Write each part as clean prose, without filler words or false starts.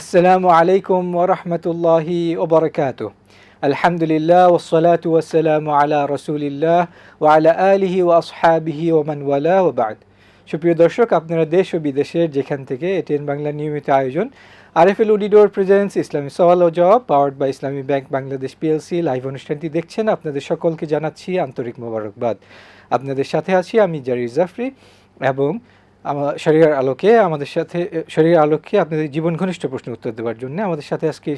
আসসালামু আলাইকুম ওয়া রাহমাতুল্লাহি ওয়া বারাকাতুহু। আলহামদুলিল্লাহ ওয়াসসালাতু ওয়াসসালামু আলা রাসূলিল্লাহ ওয়া আলা আলিহি ওয়া আসহাবিহি ওয়া মান ওয়ালা ওয়া বা'দ। সুপ্রিয় দর্শক, আপনারা দেশ ও বিদেশের যেখান থেকে এটিএন বাংলা নিয়মিত আয়োজন আরএফএল অডিডোর প্রেজেন্স ইসলামী সওয়াল ও জবাব powered by Islami bank Bangladesh PLC live অনুষ্ঠানটি দেখছেন। আপনাদের সকলকে জানাচ্ছি আন্তরিক মোবারকবাদ। আপনাদের সাথে আছি আমি জারির জাফরি এবং শরীরের আলোকে আপনাদের জীবন ঘনিষ্ঠ প্রশ্ন উত্তর দেওয়ার জন্য আমাদের সাথে আজকে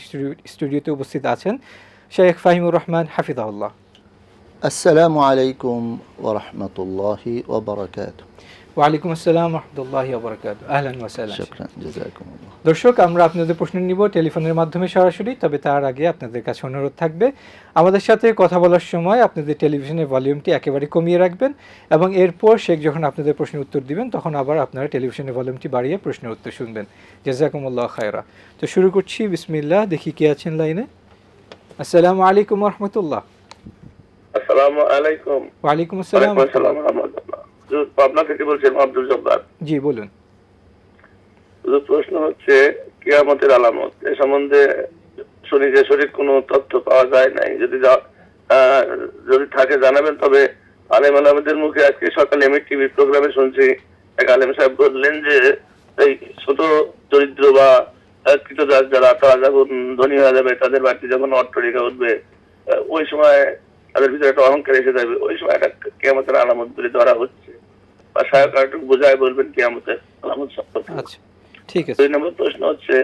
স্টুডিওতে উপস্থিত আছেন শেখ ফাহিমুর রহমান হাফিজাহুল্লাহ। আসসালামু আলাইকুম ওয়া রাহমাতুল্লাহি ওয়া বারাকাতুহু। ওয়ালাইকুম আসসালাম ওয়া রাহমাতুল্লাহি ওয়া বারাকাতুহু। আহলান ওয়া সাহলান। শুকরান, জাযাকুমুল্লাহ। দর্শক, আমরা আপনাদের প্রশ্ন নিব টেলিফোনের মাধ্যমে সরাসরি, তবে তার আগে আপনাদের কাছে অনুরোধ থাকবে আমাদের সাথে কথা বলার সময় আপনাদের টেলিভিশনের ভলিউমটি একেবারে কমিয়ে রাখবেন এবং এরপর শেখ যখন আপনাদের প্রশ্নের উত্তর দিবেন তখন আবার আপনারা টেলিভিশনের ভলিউমটি বাড়িয়ে প্রশ্নের উত্তর শুনবেন। জাযাকুমুল্লাহ খায়রা। তো শুরু করছি, বিসমিল্লাহ। দেখি কে আছেন লাইনে। আসসালামু আলাইকুম ওয়া রাহমাতুল্লাহ। আসসালামু আলাইকুম। ওয়ালাইকুম আসসালাম ওয়া রাহমাতুল্লাহ। পাবনা থেকে বলছি, আব্দুল জব্বার। জি বলুন। প্রশ্ন হচ্ছে কিয়ামতের আলামত এ সম্বন্ধে শুনি যে সঠিক কোনো তথ্য পাওয়া যায় নাই, যদি থাকে জানাবেন। তবে আলেম আলামদের মুখে আজকে সকালে আমি টিভি প্রোগ্রামে শুনছি, এক আলেম সাহেব বললেন যে এই ছোট চরিত্র বা কৃতদাস যারা, তারা যখন ধনী হয়ে যাবে, তাদের বাড়িতে যখন অট্টালিকা উঠবে, ওই সময় তাদের ভিতরে একটা অহংকার এসে যাবে। ওই সময় একটা কিয়ামতের আলামত বলে ধরা হচ্ছে, বা সাহেব কারটুকু বোঝায় বলবেন কিয়ামতের আলামত সম্পর্কে। আচ্ছা, ঠিক আছে। 2 নম্বর প্রশ্ন হচ্ছে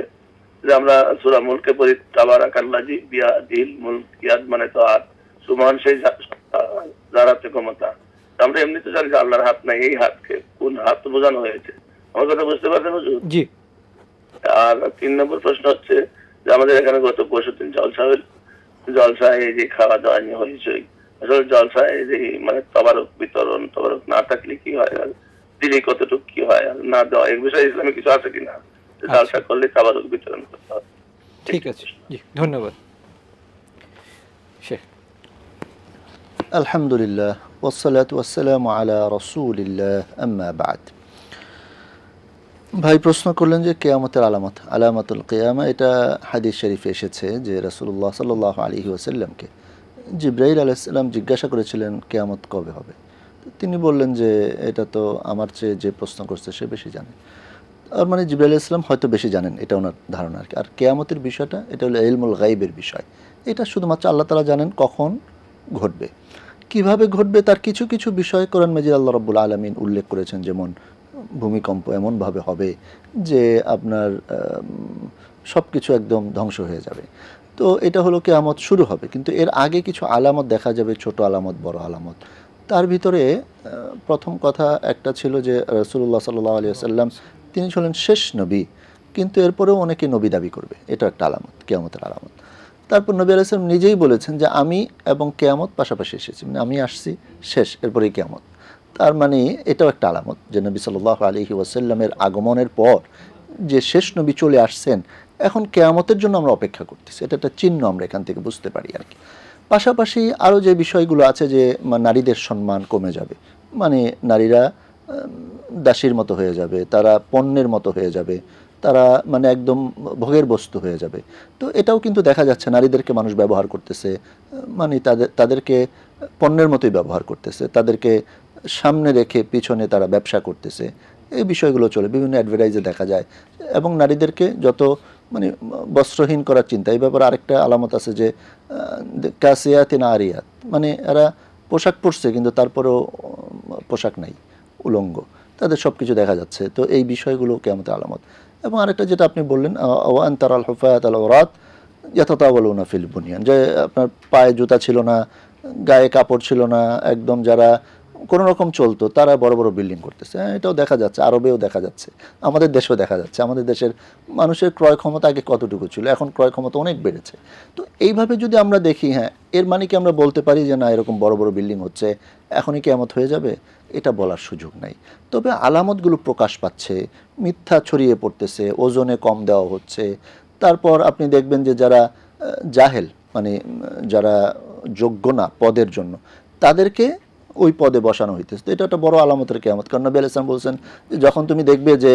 যে আমরা সূরা মুলকে পড়ি, তাবারাকাল্লাযী বিয়াদিল মুলক, ইয়াদ মানে তো হাত, সুবহান সেই যার হাতে ক্ষমতা। আমরা এমনিতে জানি যে আল্লাহর হাত নাই, এই হাতকে কোন হাত বোঝানো হয়েছে? আমার কথা বুঝতে পারছেন হুজুর? জি। আর 3 নম্বর প্রশ্ন হচ্ছে যে আমাদের এখানে গত পরশু দিন জলসায় এই যে খাওয়া দাওয়া নিয়ে হয়েছেই, আসলে জলসায় যে মানে তবারক বিতরণ, তবারক না থাকলে কি হয়, আর দিলে কতটুকু কি হয়, আর না দেওয়া, এই বিষয়ে ইসলামে কিছু আছে কিনা? জলসা করলে তবারক বিতরণ করতে হবে। ঠিক আছে, জি ধন্যবাদ শেখ। আলহামদুলিল্লাহ ওয়াসসালাতু ওয়াসসালামু আলা রাসূলিল্লাহ, আম্মা বা'দ। ভাই প্রশ্ন করলেন যে কিয়ামতের আলামাতুল কিয়ামা, এটা হাদিস শরীফে এসেছে যে রাসূলুল্লাহ সাল্লাল্লাহু আলাইহি ওয়াসাল্লামকে জিবরাইল আলাইহিস সালাম জিজ্ঞাসা করেছিলেন কিয়ামত কবে হবে। তিনি বললেন যে এটা তো আমার চেয়ে যে প্রশ্ন করছে সে বেশি জানে। আর মানে জিবরাইল আলাইহিস সালাম হয়তো বেশি জানেন, এটা ওনার ধারণা আর কি। আর কিয়ামতের বিষয়টা এটা হলো ইলমুল গায়বের বিষয়। এটা শুধুমাত্র আল্লাহ তাআলা জানেন কখন ঘটবে, কিভাবে ঘটবে। তার কিছু কিছু বিষয় কোরআন মাজিদ আল্লাহ রাব্বুল আলামিন উল্লেখ করেছেন, যেমন ভূমিকম্প এমনভাবে হবে যে আপনার সব কিছু একদম ধ্বংস হয়ে যাবে। তো এটা হলো কিয়ামত শুরু হবে, কিন্তু এর আগে কিছু আলামত দেখা যাবে, ছোট আলামত, বড় আলামত। তার ভিতরে প্রথম কথা একটা ছিল যে রাসূলুল্লাহ সাল্লাল্লাহু আলাইহি ওয়াসাল্লাম তিনি ছিলেন শেষ নবী, কিন্তু এরপরেও অনেকে নবী দাবি করবে, এটা একটা আলামত, কিয়ামতের আলামত। তারপর নবী আলাইহিস সালাম নিজেই বলেছেন যে আমি এবং কিয়ামত পাশাপাশি এসেছি, মানে আমি আসছি শেষ, এরপরেই কিয়ামত। তার মানে এটাও একটা আলামত যে নবী সাল্লাল্লাহু আলাইহি ওয়াসাল্লামের আগমনের পর যে শেষ নবী চলে আসছেন, এখন কিয়ামতের জন্য আমরা অপেক্ষা করতেছি। এটা একটা চিহ্ন আমরা এখান থেকে বুঝতে পারি আর কি। পাশাপাশি আরও যে বিষয়গুলো আছে যে নারীদের সম্মান কমে যাবে, মানে নারীরা দাসীর মতো হয়ে যাবে, তারা পণ্যের মতো হয়ে যাবে, তারা মানে একদম ভোগের বস্তু হয়ে যাবে। তো এটাও কিন্তু দেখা যাচ্ছে, নারীদেরকে মানুষ ব্যবহার করতেছে, মানে তাদেরকে পণ্যের মতোই ব্যবহার করতেছে, তাদেরকে সামনে রেখে পিছনে তারা ব্যবসা করতেছে। এই বিষয়গুলো চলে, বিভিন্ন অ্যাডভার্টাইজে দেখা যায়। এবং নারীদেরকে যত মানে বস্ত্রহীন করার চিন্তা। এই ব্যাপারে আরেকটা আলামত আছে যে কাসিয়াতিন আরিয়াত, মানে এরা পোশাক পরছে কিন্তু তারপরেও পোশাক নাই, উলঙ্গ, তাদের সব কিছু দেখা যাচ্ছে। তো এই বিষয়গুলো কিয়ামতের আলামত। এবং আরেকটা যেটা আপনি বললেন, ওয়ান তারাল হুফায়াত আল আওরাত ইয়াতাতাওয়ালুনা ফিল বুনিয়ান, যে আপনার পায়ে জুতা ছিল না, গায়ে কাপড় ছিল না, একদম যারা কোনো রকম চলতো তারা বড় বড় বিল্ডিং করতেছে। এটাও দেখা যাচ্ছে, আরবেও দেখা যাচ্ছে, আমাদের দেশেও দেখা যাচ্ছে। আমাদের দেশের মানুষের ক্রয় ক্ষমতা আগে কতটুকু ছিল, এখন ক্রয় ক্ষমতা অনেক বেড়েছে। তো এইভাবে যদি আমরা দেখি, হ্যাঁ, এর মানে কি আমরা বলতে পারি যে না এরকম বড় বড় বিল্ডিং হচ্ছে এখনই কিয়ামত হয়ে যাবে? এটা বলার সুযোগ নাই। তবে আলামতগুলো প্রকাশ পাচ্ছে, মিথ্যা ছড়িয়ে পড়তেছে, ওজনে কম দেওয়া হচ্ছে। তারপর আপনি দেখবেন যে যারা জাহেল, মানে যারা যোগ্য না পদের জন্য, তাদেরকে ওই পদে বসানো হইতেছে। তো এটা একটা বড় আলামতের কিয়ামত। কারণ নবী আলাইহিস সালাম বলছেন যে যখন তুমি দেখবে যে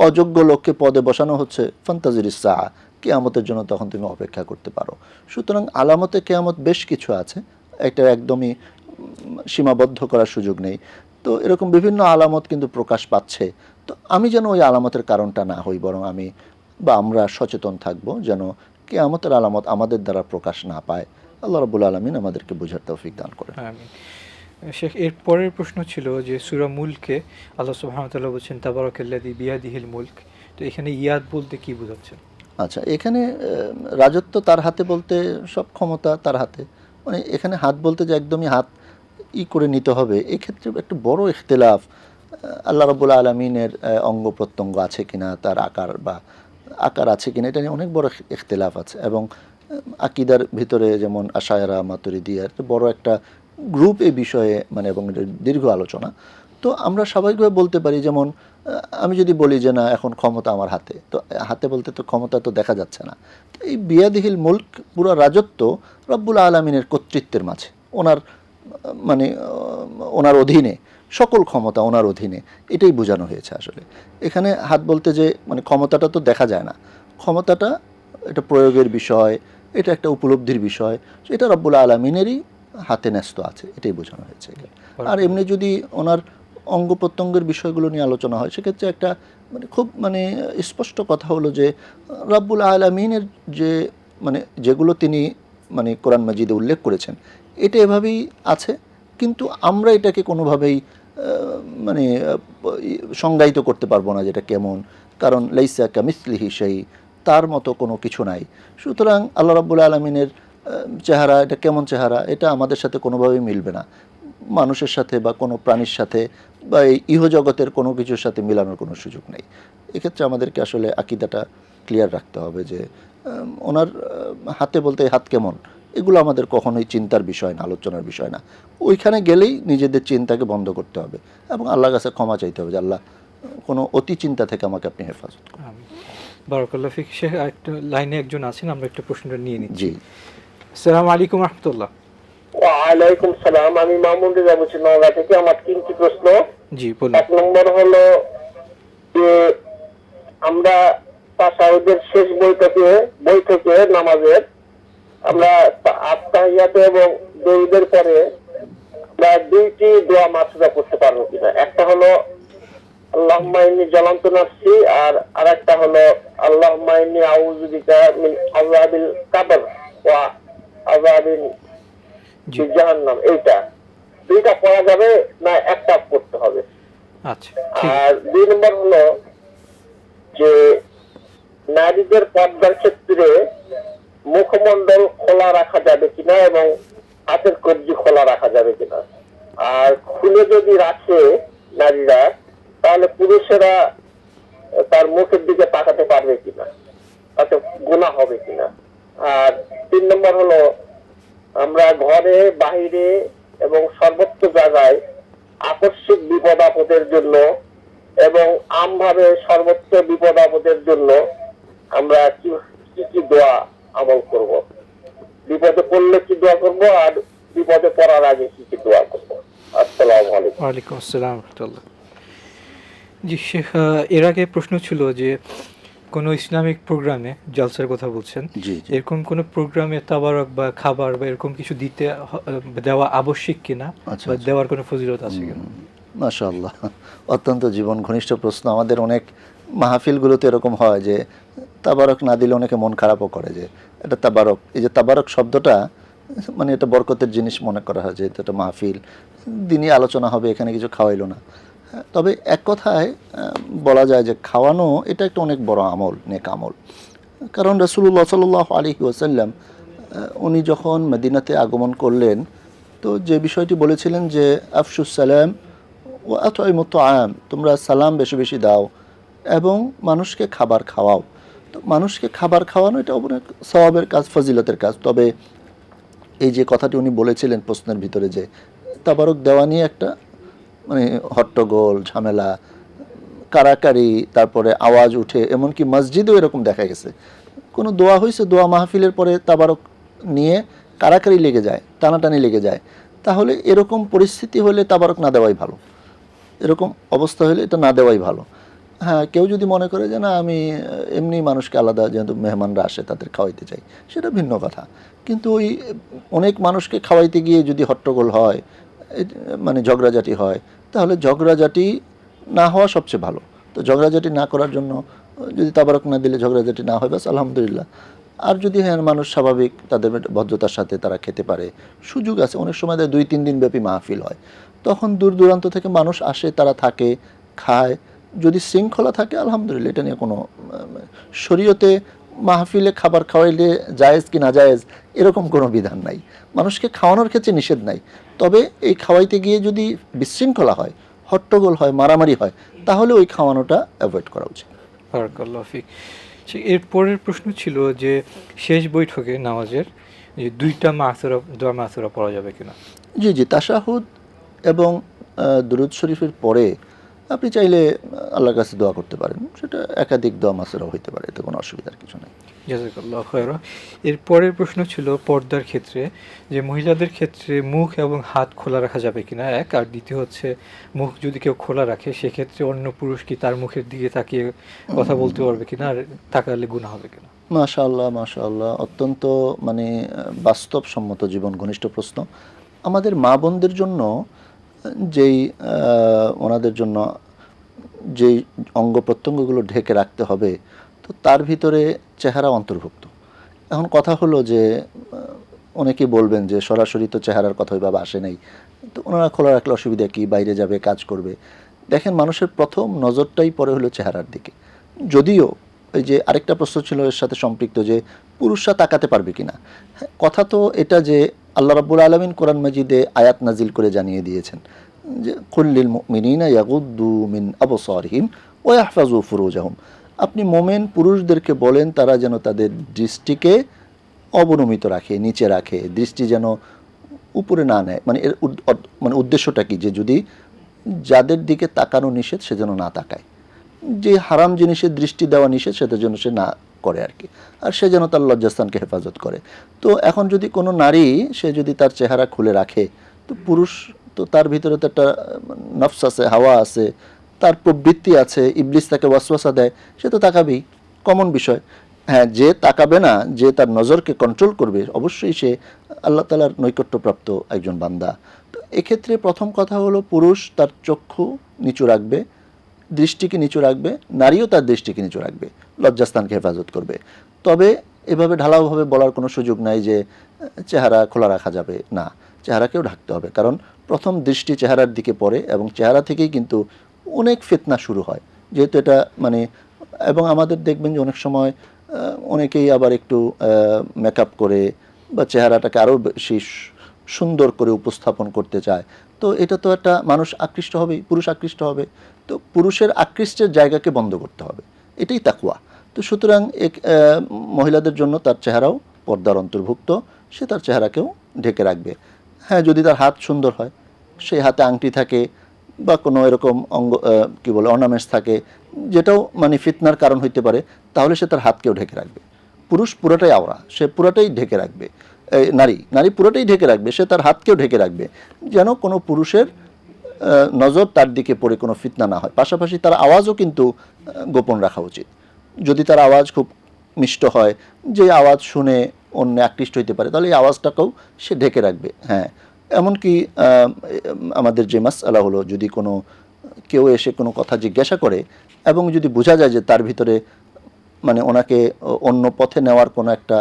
অযোগ্য লোককে পদে বসানো হচ্ছে, ফান্তাজিরিস সাআ, কিয়ামতের জন্য তখন তুমি অপেক্ষা করতে পারো। সুতরাং আলামতে কিয়ামত বেশ কিছু আছে, এটা একদমই সীমাবদ্ধ করার সুযোগ নেই। তো এরকম বিভিন্ন আলামত কিন্তু প্রকাশ পাচ্ছে। তো আমি যেন ওই আলামতের কারণটা না হই, বরং আমি বা আমরা সচেতন থাকব যেন কিয়ামতের আলামত আমাদের দ্বারা প্রকাশ না পায়। আল্লাহ রাব্বুল আলামিন আমাদেরকে বোঝার তৌফিক দান করেন। আমিন। শেখ, এর পরের প্রশ্ন ছিল যে সূরা মুলকে আল্লাহ সুবহানাহু ওয়া তাআলা বলছেন তাবারাকাল্লাযী বিয়াদিহিল মুলক, তো এখানে ইয়াদ বলতে কি বোঝাচ্ছেন? আচ্ছা, এখানে রাজত্ব তার হাতে বলতে সব ক্ষমতা তার হাতে, মানে এখানে হাত বলতে যে একদমই হাত করে নিতে হবে, এক্ষেত্রে একটা বড় ইখতিলাফ। আল্লাহ রাব্বুল আলামিনের অঙ্গ প্রত্যঙ্গ আছে কিনা, তার আকার আছে কিনা, এটা নিয়ে অনেক বড় ইখতিলাফ আছে। এবং আকিদার ভিতরে যেমন আশায়রা, মাতুরিদিয়ার বড় একটা গ্রুপ এই বিষয়ে, মানে এবং এটা দীর্ঘ আলোচনা। তো আমরা স্বাভাবিকভাবে বলতে পারি, যেমন আমি যদি বলি যে না এখন ক্ষমতা আমার হাতে, তো হাতে বলতে তো ক্ষমতা তো দেখা যাচ্ছে না। তো এই বিয়াদিহিল মুলক, পুরো রাজত্ব রব্বুল আলামিনের কর্তৃত্বের মাঝে, ওনার মানে ওনার অধীনে, সকল ক্ষমতা ওনার অধীনে, এটাই বোঝানো হয়েছে আসলে। এখানে হাত বলতে যে মানে ক্ষমতাটা তো দেখা যায় না, ক্ষমতাটা এটা প্রয়োগের বিষয়, এটা একটা উপলব্ধির বিষয়, এটা রব্বুল আলামিনেরই হাতে ন্যস্ত আছে, এটাই বোঝানো হয়েছে। আর এমনি যদি ওনার অঙ্গ প্রত্যঙ্গের বিষয়গুলো নিয়ে আলোচনা হয়, সেক্ষেত্রে একটা মানে খুব মানে স্পষ্ট কথা হলো যে রব্বুল আলামিনের যে মানে যেগুলো তিনি মানে কোরআন মাজিদে উল্লেখ করেছেন, এটা এভাবেই আছে, কিন্তু আমরা এটাকে কোনোভাবেই মানে সংজ্ঞায়িত করতে পারবো না যেটা কেমন, কারণ লাইসা কামিসলিহি শাই, তার মতো কোনো কিছু নাই। সুতরাং আল্লাহ রাব্বুল আলামিনের চেহারা, এটা কেমন চেহারা, এটা আমাদের সাথে কোনোভাবেই মিলবে না, মানুষের সাথে বা কোনো প্রাণীর সাথে বা এই ইহজগতের কোনো কিছুর সাথে মিলানোর কোনো সুযোগ নেই। এক্ষেত্রে আমাদেরকে আসলে আকিদাটা ক্লিয়ার রাখতে হবে যে ওনার হাতে বলতে হাত কেমন, এগুলো আমাদের কখনোই চিন্তার বিষয় না, আলোচনার বিষয় না। ওইখানে গেলেই নিজেদের চিন্তাকে বন্ধ করতে হবে এবং আল্লাহর কাছে ক্ষমা চাইতে হবে যে আল্লাহ, কোনো অতি চিন্তা থেকে আমাকে আপনি হেফাজত করুন। বারাকাল্লাহ ফিক। শেখ, একটা লাইনে একজন আছেন, আমরা একটা প্রশ্নটা নিয়ে নিচ্ছি। জি, আসসালামু আলাইকুম রাহমাতুল্লাহ। ওয়ালাইকুম সালাম। আমি মামুন রেজা বলছি নওগাঁ থেকে। আমার তিনটি প্রশ্ন। জি বলুন। এক নম্বর হলো যে আমরা তাশাহুদের শেষ বৈঠকে নামাজের আমরা আত্তাহিয়াতে এবং দরুদের পরে আমরা দুইটি দোয়া মাসুরা করতে পারবো কিনা? একটা হলো আল্লাহুম্মা ইন্নী জালামতু নাফসি, আর আরেকটা হলো আল্লাহুম্মা ইন্নী আউযু বিকা মিন আযাবিল কবর ওয়া আযাবিল জাহান্নাম। এইটা দুইটা পড়া যাবে না একটা পড়তে হবে? আচ্ছা, ঠিক আর দুই নম্বর হলো যে নারীদের পর্দার ক্ষেত্রে মুখমণ্ডল খোলা রাখা যাবে কিনা এবং হাতের কবজি খোলা রাখা যাবে কিনা? আর খুলে যদি রাখে নারীরা, তাহলে পুরুষেরা তার মুখের দিকে তাকাতে পারবে কিনা, তাতে গুনাহ হবে কিনা? আর তিন নম্বর হলো আমরা ঘরে, বাহিরে এবং সর্বত্র জায়গায় আকস্মিক বিপদ আপদের জন্য এবং আমভাবে সর্বত্র বিপদ আপদের জন্য আমরা কি কি দোয়া আমল করব? বিপদে পড়লে কি দোয়া করব, আর বিপদে পড়ার আগে কি দোয়া করব? আসসালামু আলাইকুম। ওয়ালাইকুম আসসালাম রাহমাতুল্লাহ। জি শেখ, এর আগে প্রশ্ন ছিল যে কোনো ইসলামিক প্রোগ্রামে, জালসার কথা বলছেন, জি, জি। এরকম কোনো প্রোগ্রামে তাবারক বা খাবার বা এরকম কিছু দেওয়া আবশ্যিক কিনা, আচ্ছা, বা আচ্ছা। দেওয়ার কোনো ফজিলত আছে কিনা? মাশাআল্লাহ, অত্যন্ত জীবন ঘনিষ্ঠ প্রশ্ন। আমাদের অনেক মাহফিলগুলোতে এরকম হয় যে তাবারক না দিলে অনেকে মন খারাপও করে যে এটা তাবারক, এই যে তাবারক শব্দটা মানে এটা বরকতের জিনিস মনে করা হয়, যে এটা মাহফিল, দিনই আলোচনা হবে, এখানে কিছু খাওয়াইলো না। তবে এক কথায় বলা যায় যে খাওয়ানো এটা একটা অনেক বড় আমল, নেক আমল। কারণ রাসূলুল্লাহ সাল্লাল্লাহু আলাইহি ওয়াসাল্লাম উনি যখন মদিনাতে আগমন করলেন, তো যে বিষয়টি বলেছিলেন যে আফশুস সালাম ও আতইমুত তাআম, তোমরা সালাম বেশি বেশি দাও এবং মানুষকে খাবার খাওয়াও। তো মানুষকে খাবার খাওয়ানো এটা অনেক সওয়াবের কাজ, ফজিলতের কাজ। তবে এই যে কথাটি উনি বলেছিলেন প্রশ্নের ভিতরে যে তাবারক দেওয়া নিয়ে একটা মানে হট্টগোল, ঝামেলা, কারাকারি, তারপরে আওয়াজ উঠে, এমনকি মসজিদেও এরকম দেখা গেছে, কোনো দোয়া হয়েছে, দোয়া মাহফিলের পরে তাবারক নিয়ে কারাকারি লেগে যায়, টানাটানি লেগে যায়। তাহলে এরকম পরিস্থিতি হলে তাবারক না দেওয়াই ভালো, এরকম অবস্থা হলে এটা না দেওয়াই ভালো। হ্যাঁ, কেউ যদি মনে করে যে না আমি এমনি মানুষকে আলাদা, যেহেতু মেহমানরা আসে তাদের খাওয়াইতে চাই, সেটা ভিন্ন কথা। কিন্তু ওই অনেক মানুষকে খাওয়াইতে গিয়ে যদি হট্টগোল হয়, মানে ঝগড়াঝাটি হয়, তাহলে ঝগড়াঝাটি না হওয়া সবচেয়ে ভালো। তো ঝগড়াঝাটি না করার জন্য যদি তাবারক না দিলে ঝগড়াঝাটি না হয়, বাস আলহামদুলিল্লাহ। আর যদি হ্যাঁ মানুষ স্বাভাবিক তাদের ভদ্রতার সাথে তারা খেতে পারে, সুযোগ আছে, অনেক সময় 2-3 দিন ব্যাপী মাহফিল হয়, তখন দূর দূরান্ত থেকে মানুষ আসে, তারা থাকে, খায়, যদি শৃঙ্খলা থাকে আলহামদুলিল্লাহ, এটা নিয়ে কোনো শরীয়তে মাহফিলে খাবার খাওয়াইলে জায়েজ কি না জায়েজ এরকম কোনো বিধান নাই, মানুষকে খাওয়ানোর ক্ষেত্রে নিষেধ নাই। তবে এই খাওয়াইতে গিয়ে যদি বিশৃঙ্খলা হয়, হট্টগোল হয়, মারামারি হয়, তাহলে ওই খাওয়ানোটা অ্যাভয়েড করা উচিত। বারাকাল্লাহু ফিক। এর পরের প্রশ্ন ছিল যে শেষ বৈঠকে নামাজের যে 2টা মাসুরা, দোয়া মাসুরা পড়া যাবে কিনা? জি জি, তাশাহুদ এবং দুরূদ শরীফের পরে আপনি চাইলে আল্লাহর কাছে দোয়া করতে পারেন, সেটা একাধিক দোয়া মাসুরা হইতে পারে, এতে কোনো অসুবিধার কিছু নেই। জাযাকাল্লাহু খায়রা। এর পরের প্রশ্ন ছিল পর্দার ক্ষেত্রে যে মহিলাদের ক্ষেত্রে মুখ এবং হাত খোলা রাখা যাবে কিনা, এক, আর দ্বিতীয় হচ্ছে মুখ যদি কেউ খোলা রাখে সেক্ষেত্রে অন্য পুরুষ কি তার মুখের দিকে তাকিয়ে কথা বলতে পারবে কিনা, আর তাকালে গুনাহ হবে কিনা? মাশাআল্লাহ মাশাআল্লাহ, অত্যন্ত মানে বাস্তবসম্মত জীবন ঘনিষ্ঠ প্রশ্ন। আমাদের মা বোনদের জন্য যেই ওনাদের জন্য যেই অঙ্গ প্রত্যঙ্গগুলো ঢেকে রাখতে হবে, তো তার ভিতরে চেহারা অন্তর্ভুক্ত। এখন কথা হলো যে অনেকেই বলবেন যে সরাসরি তো চেহারার কথা ওইভাবে আসে নাই, তো ওনারা খোলা রাখলে অসুবিধা কি, বাইরে যাবে, কাজ করবে। দেখেন, মানুষের প্রথম নজরটাই পড়ে হলো চেহারার দিকে। যদিও ওই যে আরেকটা প্রশ্ন ছিল এর সাথে সম্পৃক্ত যে পুরুষরা তাকাতে পারবে কিনা, কথা তো এটা যে আল্লাহ রাব্বুল আলামিন কোরআন মাজিদে আয়াত নাজিল করে জানিয়ে দিয়েছেন যে কুল্লিল মুমিনিনা ইয়াগুদ্দু মিন আবসারিহিম ওয়া ইয়াহফাজু ফুরুজাহুম, আপনি মোমেন পুরুষদেরকে বলেন তারা যেন তাদের দৃষ্টিকে অবনমিত রাখে, নিচে রাখে, দৃষ্টি যেন উপরে না নেয়। মানে এর মানে উদ্দেশ্যটা কি, যে যদি যাদের দিকে তাকানো নিষেধ সে যেন না তাকায়, যে হারাম জিনিসের দৃষ্টি দেওয়া নিষেধ সেটা যেন সে না করে আর কি, আর সে যেন তার লজ্জাস্থানকে হেফাজত করে। তো এখন যদি কোনো নারী সে যদি তার চেহারা খুলে রাখে, তো পুরুষ তো তার ভিতরে তো একটা নফস আছে, হাওয়া আছে, তার প্রবৃত্তি আছে, ইবলিস তাকে ওয়াসওয়াসা দেয়, সে তো তাকাবেই, কমন বিষয়। হ্যাঁ, যে তাকাবে না, যে তার নজরকে কন্ট্রোল করবে, অবশ্যই সে আল্লাহ তাআলার নৈকট্যপ্রাপ্ত একজন বান্দা। তো এক্ষেত্রে প্রথম কথা হলো পুরুষ তার চক্ষু নিচু রাখবে, দৃষ্টিকে নিচু রাখবে, নারীও তার দৃষ্টিকে নিচু রাখবে, লজ্জাস্থানকে হেফাজত করবে। তবে এভাবে ঢালাওভাবে বলার কোনো সুযোগ নাই যে চেহারা খোলা রাখা যাবে না, চেহারাকেও ঢাকতে হবে, কারণ প্রথম দৃষ্টি চেহারার দিকে পড়ে এবং চেহারা থেকেই কিন্তু অনেক ফিতনা শুরু হয়, যেহেতু এটা মানে। এবং আমাদের দেখবেন যে অনেক সময় অনেকেই আবার একটু মেকআপ করে বা চেহারাটাকে আরও বেশি সুন্দর করে উপস্থাপন করতে চায়, তো এটা তো একটা মানুষ আকৃষ্ট হবেই, পুরুষ আকৃষ্ট হবে। তো পুরুষের আকৃষ্টের জায়গাকে বন্ধ করতে হবে, এটাই তাকওয়া। তো সুতরাং মহিলাদের জন্য তার চেহারাও পর্দার অন্তর্ভুক্ত, সে তার চেহারাকেও ঢেকে রাখবে। হ্যাঁ, যদি তার হাত সুন্দর হয়, সেই হাতে আংটি থাকে বা কোনো এরকম অঙ্গ কী বলে অর্নামেন্টস থাকে, যেটাও মানে ফিতনার কারণ হইতে পারে, তাহলে সে তার হাতকেও ঢেকে রাখবে। পুরুষ পুরোটাই আওরা, সে পুরোটাই ঢেকে রাখবে। নারী পুরোটাই ঢেকে রাখবে, সে তার হাতকেও ঢেকে রাখবে, যেন কোনো পুরুষের নজর তার দিকে পড়ে কোনো ফিতনা না হয়। পাশাপাশি তার আওয়াজও কিন্তু গোপন রাখা উচিত। যদি তার আওয়াজ খুব মিষ্ট হয়, যে আওয়াজ শুনে অন্য আকৃষ্ট হইতে পারে, তাহলে এই আওয়াজটাকেও সে ঢেকে রাখবে। হ্যাঁ, এমনকি আমাদের যে মাসআলা হলো, যদি কোনো কেউ এসে কোনো কথা জিজ্ঞাসা করে এবং যদি বোঝা যায় যে তার ভিতরে মানে ওনাকে অন্য পথে নেওয়ার কোনো একটা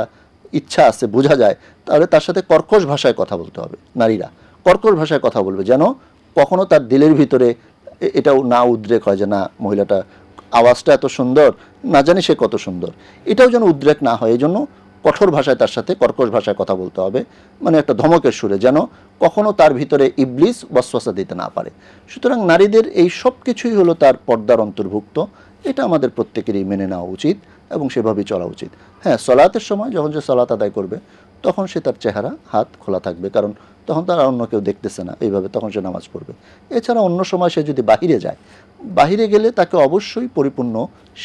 ইচ্ছা আছে, বোঝা যায়, তাহলে তার সাথে কর্কশ ভাষায় কথা বলতে হবে। নারীরা কর্কশ ভাষায় কথা বলবে, যেন কখনো তার দিলের ভিতরে এটাও না উদ্রেক হয় যে না মহিলাটা আওয়াজটা এত সুন্দর, না জানি সে কত সুন্দর, এটাও যেন উদ্রেক না হয়। এই জন্য কঠোর ভাষায় তার সাথে কর্কশ ভাষায় কথা বলতে হবে, মানে একটা ধমকের সুরে, যেন কখনো তার ভিতরে ইবলিস ওয়াসওয়াসা দিতে না পারে। সুতরাং নারীদের এই সব কিছুই হলো তার পর্দার অন্তর্ভুক্ত, এটা আমাদের প্রত্যেকেরই মেনে নেওয়া উচিত এবং সেভাবেই চলা উচিত। হ্যাঁ, সলাতের সময় যখন সে সলাত আদায় করবে, তখন সে তার চেহারা হাত খোলা থাকবে, কারণ তখন তার অন্য কেউ দেখতেছে না, এইভাবে তখন সে নামাজ পড়বে। এছাড়া অন্য সময় সে যদি বাহিরে যায়, বাহিরে গেলে তাকে অবশ্যই পরিপূর্ণ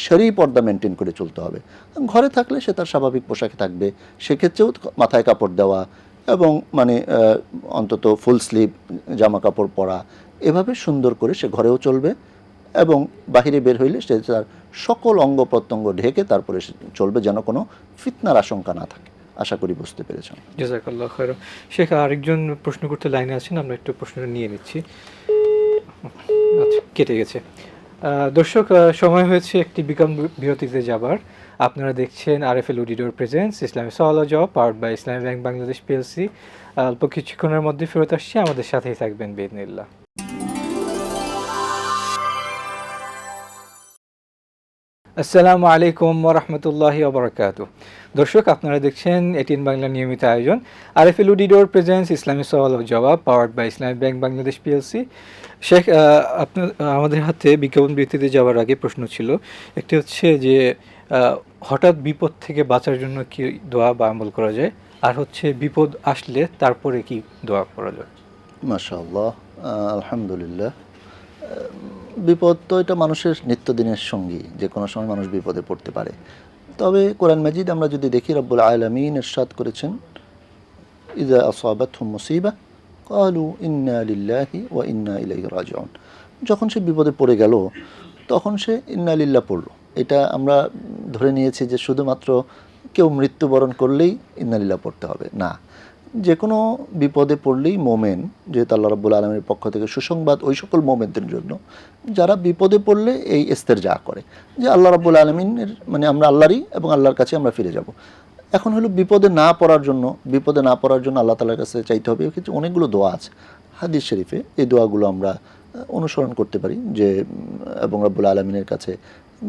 শরঈ পর্দা মেনটেন করে চলতে হবে। ঘরে থাকলে সে তার স্বাভাবিক পোশাকে থাকবে, সেক্ষেত্রেও মাথায় কাপড় দেওয়া এবং মানে অন্তত ফুল স্লিভ জামা কাপড় পরা, এভাবে সুন্দর করে সে ঘরেও চলবে এবং বাহিরে বের হইলে সে তার সকল অঙ্গ প্রত্যঙ্গ ঢেকে তারপরে সে চলবে, যেন কোনো ফিতনার আশঙ্কা না থাকে। আশা করি বুঝতে পেরেছেন। জাযাকাল্লাহু খাইরান। শেখ, আরেকজন প্রশ্ন করতে লাইনে আছেন, আমরা একটু প্রশ্নটা নিয়ে নিচ্ছি। আচ্ছা, কেটে গেছে। দর্শক, সময় হয়েছে একটি বিরতিতে যাবার। আপনারা দেখছেন আরএফএল অডিটর প্রেজেন্স ইসলামিক সওয়াল ও জবাব, powered by Islami bank Bangladesh PLC. অল্প কিছুক্ষণের মধ্যে ফেরত আসছি, আমাদের সাথেই থাকবেন বিইذنিল্লাহ। আসসালামু আলাইকুম ওয়া রাহমাতুল্লাহি ওয়া বারাকাতুহু। দর্শক, আপনারা দেখছেন এটিএন বাংলা নিয়মিত আয়োজন আরএফএল অডিটর প্রেজেন্স ইসলামিক সওয়াল ও জবাব, powered by Islami bank Bangladesh PLC. Sheikh, আপনার আমাদের হাতে বিজ্ঞাপন বিরতিতে যাওয়ার আগে প্রশ্ন ছিল একটি, হচ্ছে যে হঠাৎ বিপদ থেকে বাঁচার জন্য কি দোয়া বা আমল করা যায়, আর হচ্ছে বিপদ আসলে তারপরে কি দোয়া করা যায়? মাশাআল্লাহ, আলহামদুলিল্লাহ। বিপদ তো এটা মানুষের নিত্যদিনের সঙ্গী, যে কোনো সময় মানুষ বিপদে পড়তে পারে। তবে কোরআন মাজিদ আমরা যদি দেখি, রব্বুল আলামিন ইরশাদ করেছেন, ইযা আসাবাতহুম মুসিবা ক্বালু ইন্না লিল্লাহি ওয়া ইন্না ইলাইহি রাজিউন। যখন সে বিপদে পড়ে গেল তখন সে ইন্না লিল্লাহ পড়ল। এটা আমরা ধরে নিয়েছি যে শুধুমাত্র কেউ মৃত্যুবরণ করলেই ইন্না লিল্লাহ পড়তে হবে, না। যে কোনো বিপদে পড়লেই মোমেন, যেহেতু আল্লাহ রাব্বুল আলামিনের পক্ষ থেকে সুসংবাদ ওই সকল মোমেনদের জন্য যারা বিপদে পড়লে এই ইস্তেরজা করে যে আল্লাহ রাব্বুল আলামিনের, মানে আমরা আল্লাহরই এবং আল্লাহর কাছে আমরা ফিরে যাব। এখন হলো বিপদে না পড়ার জন্য আল্লাহ তাআলার কাছে চাইতে হবে। এক্ষেত্রে অনেকগুলো দোয়া আছে হাদিস শরীফে, এই দোয়াগুলো আমরা অনুসরণ করতে পারি যে, এবং রাব্বুল আলামিনের কাছে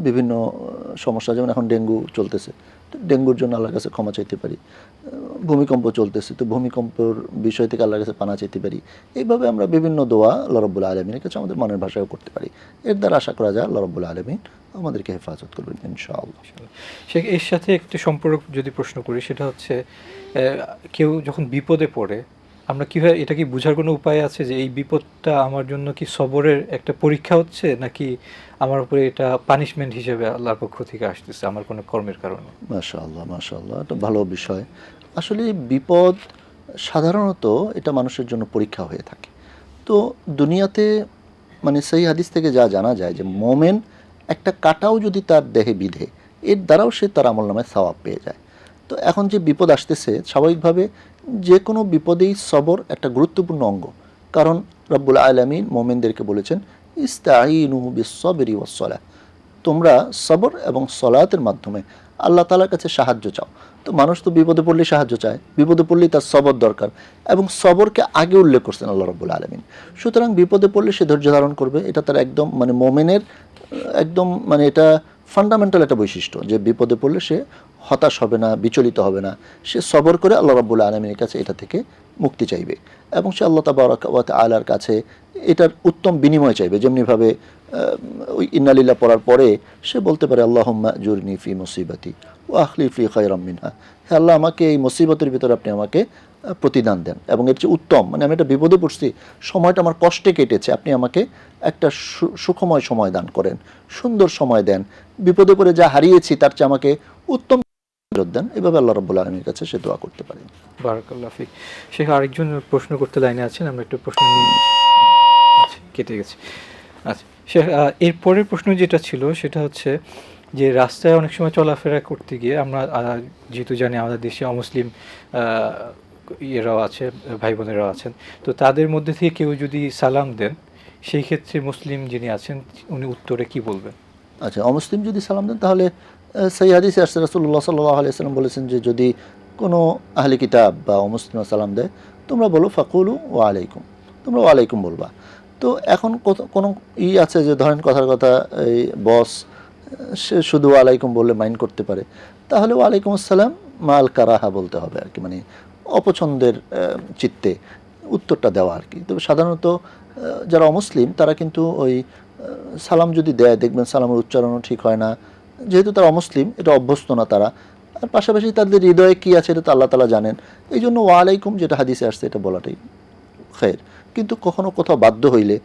বিভিন্ন সমস্যা, যেমন এখন ডেঙ্গু চলতেছে, ডেঙ্গুর জন্য আল্লাহর কাছে ক্ষমা চাইতে পারি। ভূমিকম্প চলতেছে, তো ভূমিকম্পের বিষয় থেকে আল্লাহর কাছে পানা চাইতে পারি। এইভাবে আমরা বিভিন্ন দোয়া আল্লাহ রাব্বুল আলামিনের কাছে আমাদের মনের ভাষায়ও করতে পারি। এর দ্বারা আশা করা যায় আল্লাহ রাব্বুল আলামিন আমাদেরকে হেফাজত করবেন ইনশাআল্লাহ। শেখ, এর সাথে একটি সম্পর্ক যদি প্রশ্ন করি, সেটা হচ্ছে কেউ যখন বিপদে পড়ে, আমরা কীভাবে, এটা কি বোঝার কোনো উপায় আছে যে এই বিপদটা আমার জন্য কি সবরের একটা পরীক্ষা হচ্ছে, নাকি আমার উপরে এটা পানিশমেন্ট হিসেবে আল্লাহর পক্ষ থেকে আসতেছে আমার কোনো কর্মের কারণে? মাশাআল্লাহ, এটা ভালো বিষয়। আসলে বিপদ সাধারণত এটা মানুষের জন্য পরীক্ষা হয়ে থাকে। তো দুনিয়াতে মানে সেই হাদিস থেকে যা জানা যায় যে মোমেন একটা কাঁটাও যদি তার দেহে বিধে, এর দ্বারাও সে তার আমলনামায় সওয়াব পেয়ে যায়। তো এখন যে বিপদ আসতেছে, স্বাভাবিকভাবে যে কোনো বিপদেই সবর একটা গুরুত্বপূর্ণ অঙ্গ। কারণ রব্বুল আলামিন মোমেনদেরকে বলেছেন, ইস্তাঈনু বিস-সাবরি ওয়াস-সালাহ, তোমরা সবর এবং সলাতের মাধ্যমে আল্লাহ তাআলার কাছে সাহায্য চাও। তো মানুষ তো বিপদে পড়লেই সাহায্য চায়, বিপদে পড়লেই তার সবর দরকার, এবং সবরকে আগে উল্লেখ করছেন আল্লাহ রাব্বুল আলামিন। সুতরাং বিপদে পড়লে সে ধৈর্য ধারণ করবে, এটা তার একদম মানে মোমেনের একদম মানে এটা ফান্ডামেন্টাল একটা বৈশিষ্ট্য, যে বিপদে পড়লে সে হতাশ হবে না, বিচলিত হবে না, সে সবর করে আল্লাহ রাব্বুল আলামিনের কাছে এটা থেকে মুক্তি চাইবে, এবং সে আল্লাহ তাবারাকা ওয়া তাআলার কাছে এটার উত্তম বিনিময় চাইবে। যেমনিভাবে ওই ইন্না লিল্লাহ পড়ার পরে সে বলতে পারে, আল্লাহুম্মা আজুরনি ফি মুসিবাতি ওয়া আখলিফ লি খায়রাম মিনহা, হে আল্লাহ, আমাকে এই মুসিবতের ভিতরে আপনি আমাকে প্রতিদান দেন, এবং এর চেয়ে উত্তম, মানে আমি একটা বিপদে পড়ছি, সময়টা আমার কষ্টে কেটেছে, আপনি আমাকে একটা সুখময় সময় দান করেন, সুন্দর সময় দেন, বিপদে পড়ে যা হারিয়েছি তার চেয়ে আমাকে উত্তম দেন। এভাবে আল্লাহ রাব্বুল আলামিনের কাছে সে দোয়া করতে পারে। বারাকাল্লাহু ফিক। শেখ, আরেকজন প্রশ্ন করতে লাইনে আছেন, আমরা একটু প্রশ্ন নিয়ে নিচ্ছি। আচ্ছা, কেটে গেছে। আচ্ছা শেখ, এর পরের প্রশ্ন যেটা ছিল সেটা হচ্ছে যে রাস্তায় অনেক সময় চলাফেরা করতে গিয়ে আমরা যেহেতু জানি আমাদের দেশে অমুসলিম ইয়েরাও আছে, ভাই বোনেরাও আছেন, তো তাদের মধ্যে থেকে কেউ যদি সালাম দেন, সেই ক্ষেত্রে মুসলিম যিনি আছেন উনি উত্তরে কি বলবেন? আচ্ছা, অমুসলিম যদি সালাম দেন, তাহলে সেই হাদিসে আসছে রাসূলুল্লাহ সাল্লাল্লাহু আলাইহি ওয়াসাল্লাম বলেছেন যে যদি কোনো আহলে কিতাব বা অমুসলিম সালাম দেয়, তোমরা বলো ফাকুলু ওয়া আলাইকুম, তোমরা ওয়া আলাইকুম বলবা। তো এখন কোনো আছে যে ধরেন কথার কথা এই বস সে শুধু ওয়া আলাইকুম বললে মাইন্ড করতে পারে, তাহলে ওয়া আলাইকুম আসসালাম মাল কারাহা বলতে হবে আর কি, মানে অপছন্দের চিত্তে উত্তরটা দেওয়া আর কি। তবে সাধারণত যারা অমুসলিম তারা কিন্তু ওই সালাম যদি দেয়, দেখবেন সালামের উচ্চারণও ঠিক হয় না, যেহেতু তারা অমুসলিম, এটা অভ্যস্ত না তারা, আর পাশাপাশি তাদের হৃদয়ে কী আছে এটা তো আল্লাহ তাআলা জানেন। এই জন্য ওয়া আলাইকুম যেটা হাদিসে আসছে এটা বলাটাই খায়ের। কিন্তু কখনো কোথাও বাধ্য হইলে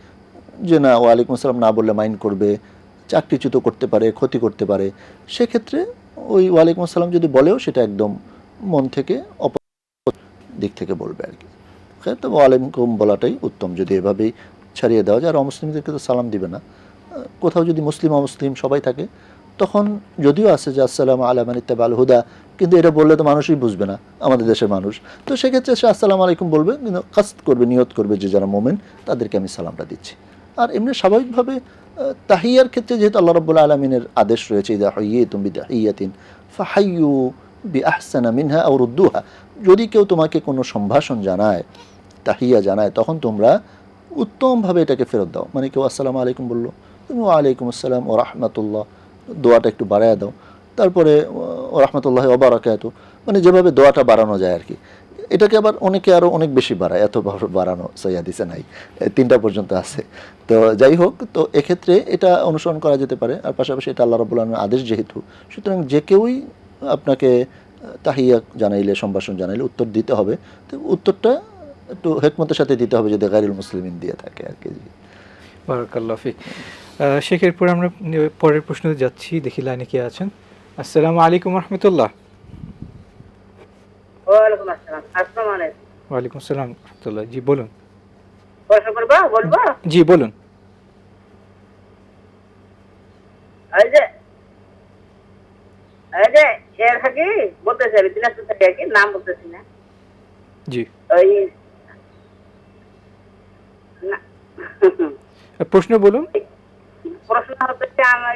যে না ওয়া আলাইকুম আসসালাম না বললে মাইন্ড করবে, চাকরিচ্যুত করতে পারে, ক্ষতি করতে পারে, সেক্ষেত্রে ওই ওয়া আলাইকুম আসসালাম যদি বলেও সেটা একদম মন থেকে দিক থেকে বলবে আর কি। তো ওয়ালাইকুম বলাটাই উত্তম, যদি এভাবেই ছাড়িয়ে দেওয়া যায়। আর অমুসলিমদেরকে তো সালাম দিবে না। কোথাও যদি মুসলিম অমুসলিম সবাই থাকে তখন যদিও আছে যে আসসালামু আলা মান ইত্তাবাল হুদা, কিন্তু এটা বললে তো মানুষই বুঝবে না, আমাদের দেশের মানুষ। তো সেক্ষেত্রে সে আসসালামু আলাইকুম বলবে, কিন্তু কাসদ করবে, নিয়ত করবে যে যারা মোমেন তাদেরকে আমি সালামটা দিচ্ছি। আর এমনি স্বাভাবিকভাবে তাহিয়ার ক্ষেত্রে যেহেতু আল্লাহ রাব্বুল আলামিনের আদেশ রয়েছে, ইযা হুয়্যিতুম বিতাহিয়াতিন ফাহাইয়ু বিআহসানা মিনহা আও রুদ্দুহা, যদি কেউ তোমাকে কোনো সম্ভাষণ জানায়, তাহিয়া জানায়, তখন তোমরা উত্তমভাবে এটাকে ফেরত দাও। মানে কেউ আসসালামু আলাইকুম বললো, তুমি ওয়ালাইকুম আসসালাম ও রাহমাতুল্লাহ, দোয়াটা একটু বাড়ায় দাও। তারপরে ও রাহমাতুল্লাহি ওয়া বারাকাতুহু, মানে যেভাবে দোয়াটা বাড়ানো যায় আর কি। এটাকে আবার অনেকে আরও অনেক বেশি বাড়ায়, এত বাড়ানো সহিহ হাদিসে নাই, 3টা পর্যন্ত আছে। তো যাই হোক, তো এক্ষেত্রে এটা অনুসরণ করা যেতে পারে। আর পাশাপাশি এটা আল্লাহ রাব্বুল আলামিনের আদেশ যেহেতু, সুতরাং যে কেউই আপনাকে তাহিয়া জানাইলে, সম্ভাষণ জানাইলে উত্তর দিতে হবে। তো উত্তরটা একটু হিকমতের সাথে দিতে হবে, যদি গায়রুল মুসলিমিন দিয়ে থাকে আর কি। বারাকাল্লাহু ফিক। শেখের পরে আমরা পরের প্রশ্নে যাচ্ছি, দেখি লাইনে কে আছেন। আসসালামু আলাইকুম রহমতুল্লাহ। ওয়ালাইকুম আসসালাম। আসসালামু আলাইকুম। ওয়ালাইকুম আসসালাম রহমতুল্লাহ। জি বলুন। প্রশ্ন করবা? বলবো? জি বলুন। এই যে এর থাকি বলতেছি, আমি দিনাজপুর থেকে আর কি, নাম বলতেছি না। জি ওই না, প্রশ্ন বলুন। প্রশ্ন হচ্ছে আমার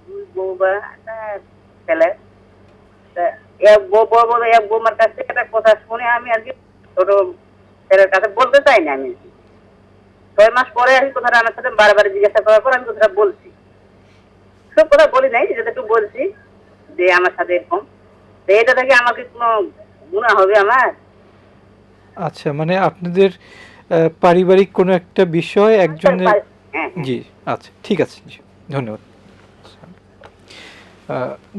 দুই বউ বা একটা ছেলে, এক বৌমার কাছ থেকে একটা কথা শুনে আমি আর কি ছোট ছেলের কাছে বলতে চাই না। আমি 6 মাস পরে আর কি কথাটা আমার সাথে বারবার জিজ্ঞাসা করার পর আমি কথাটা বলছি। সব কথা বলি নাই, যেটুকু বলছি যে আমার সাথে এরকম, তো এটা থেকে আমাকে কোনো গুনাহ হবে আমার? আচ্ছা, মানে আপনাদের পারিবারিক কোনো একটা বিষয় একজনের। হ্যাঁ। জি আচ্ছা, ঠিক আছে, জি ধন্যবাদ।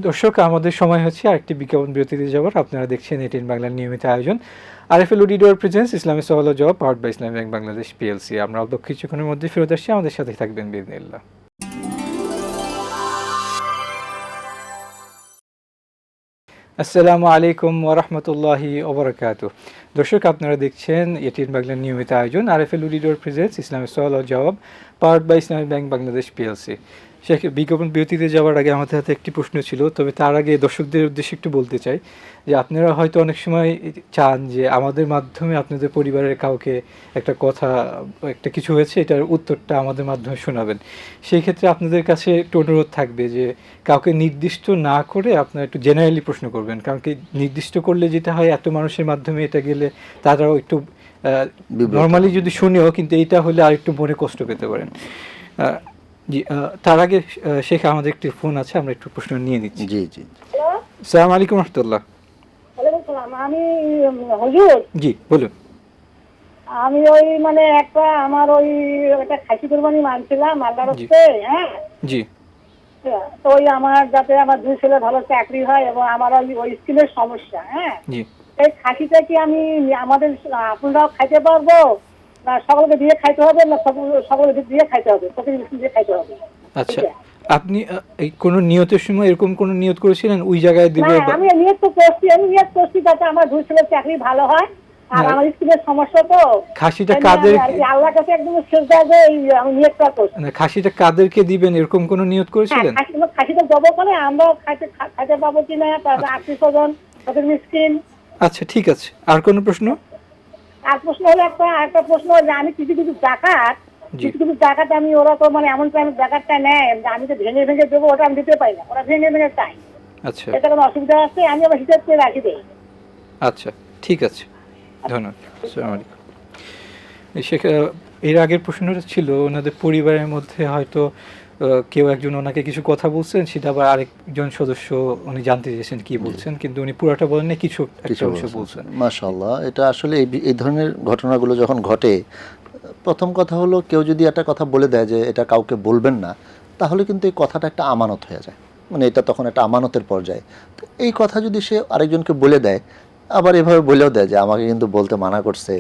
দর্শক, আমাদের সময় হচ্ছে আরেকটি বিজ্ঞাপন বিরতিতে যাওয়ার। আপনারা দেখছেন এটিএন বাংলার নিয়মিত আয়োজন আরএফএল অডিটর প্রেজেন্স ইসলামী সওয়াল ও জবাব, powered by Islami bank Bangladesh PLC. আমরা অল্প কিছুক্ষণের মধ্যে ফেরত আসছি, আমাদের সাথে থাকবেন বিইজনিল্লাহ। আসসালামু আলাইকুম ওয়া রাহমাতুল্লাহি ওয়া বারাকাতুহু। দর্শক, আপনারা দেখছেন এটিএন বাংলার নিয়মিত আয়োজন আরএফএল অডিটর প্রেজেন্স ইসলামী সওয়াল ও জবাব, powered by Islami bank Bangladesh PLC. Sheikh, বিজ্ঞাপন বিরতিতে যাওয়ার আগে আমাদের হাতে একটি প্রশ্ন ছিল, তবে তার আগে দর্শকদের উদ্দেশ্যে একটু বলতে চাই যে আপনারা হয়তো অনেক সময় চান যে আমাদের মাধ্যমে আপনাদের পরিবারের কাউকে একটা কথা, একটা কিছু হয়েছে, এটার উত্তরটা আমাদের মাধ্যমে শোনাবেন। সেই ক্ষেত্রে আপনাদের কাছে একটু অনুরোধ থাকবে যে কাউকে নির্দিষ্ট না করে আপনারা একটু জেনারেলি প্রশ্ন করবেন, কারণ কি নির্দিষ্ট করলে যেটা হয়, এত মানুষের মাধ্যমে এটা গেলে তারাও একটু নর্মালি যদি শুনেও, কিন্তু এইটা হলে আর একটু মনে কষ্ট পেতে পারেন। জি, তার আগে শেখ, আমাদের একটি ফোন আছে, আমরা একটু প্রশ্ন নিয়ে নিচ্ছি। জি জি। আসসালামু আলাইকুম রহমতুল্লাহ। আমি হুজুর, জি বলুন। আমি ওই মানে আমার ওই একটা খাসি কুরবানি মানছিলাম আল্লাহর রাস্তে। হ্যাঁ জি। তো ওই আমার যাতে আমার 2 ছেলে ভালো চাকরি হয় এবং আমার ওই স্কিনের সমস্যা। হ্যাঁ, জি। এই খাসিটা কি আমি আমাদের আপনারাও খাইতে পারবো, না সকলকে দিয়ে খাইতে হবে, না সকলকে দিয়ে খাইতে হবে, প্রতিদিন দিয়ে খাইতে হবে? আচ্ছা, আপনি এই কোন নিয়তের সময় এরকম কোন নিয়ত করেছিলেন ওই জায়গায় দিবে? আমি নিয়ত করছি যাতে আমার 2 ছেলের চাকরি ভালো হয়, আর আমার স্কিনের সমস্যা তো। খাসিটা কাদের, আল্লাহর কাছে একদম সেজদা দিয়ে আমি নিয়তটা করছি। না খাসিটা কাদেরকে দিবেন এরকম কোন নিয়ত করেছিলেন? খাসিটা দেবো করে আমরা খাইতে পাবো কিনা, তারপর আত্মীয়-স্বজন, তাদের মিসকিন। আচ্ছা ঠিক আছে, আর কোন প্রশ্ন? আর প্রশ্ন হলো একটা প্রশ্ন, যে আমি কিছু জাকাত আমি, ওরা তো মানে এমন টাইম জাকাতটা নেয়, আমি তো ভেঙে ভেঙে দেবো, ওটা আমি দিতে পারি না, ওরা ভেঙে ভেঙে চাই। আচ্ছা, এটা কোনো অসুবিধা আছে? আমি আবার হিসাব করে রাখি দেই। আচ্ছা ঠিক আছে, ধন্যবাদ। আসসালামু আলাইকুম। শেখ, এর আগের প্রশ্নটা ছিল ওনাদের পরিবারের মধ্যে হয়তো কেউ একজন ওনাকে কিছু কথা বলছেন, সেটা আবার আরেকজন সদস্য উনি জানতে চেয়েছেন কি বলছেন, কিন্তু উনি পুরোটা বলেন না, কিছু একটা অংশ বলছেন। মাশাআল্লাহ, এটা আসলে এই ধরনের ঘটনাগুলো যখন ঘটে, প্রথম কথা হলো কেউ যদি একটা কথা বলে দেয় যে এটা কাউকে বলবেন না, তাহলে কিন্তু এই কথাটা একটা আমানত হয়ে যায়, মানে এটা তখন একটা আমানতের পর্যায়ে। তো এই কথা যদি সে আরেকজনকে বলে দেয়, আবার এভাবে বলেও দেয় যে আমাকে কিন্তু বলতে মানা করছে,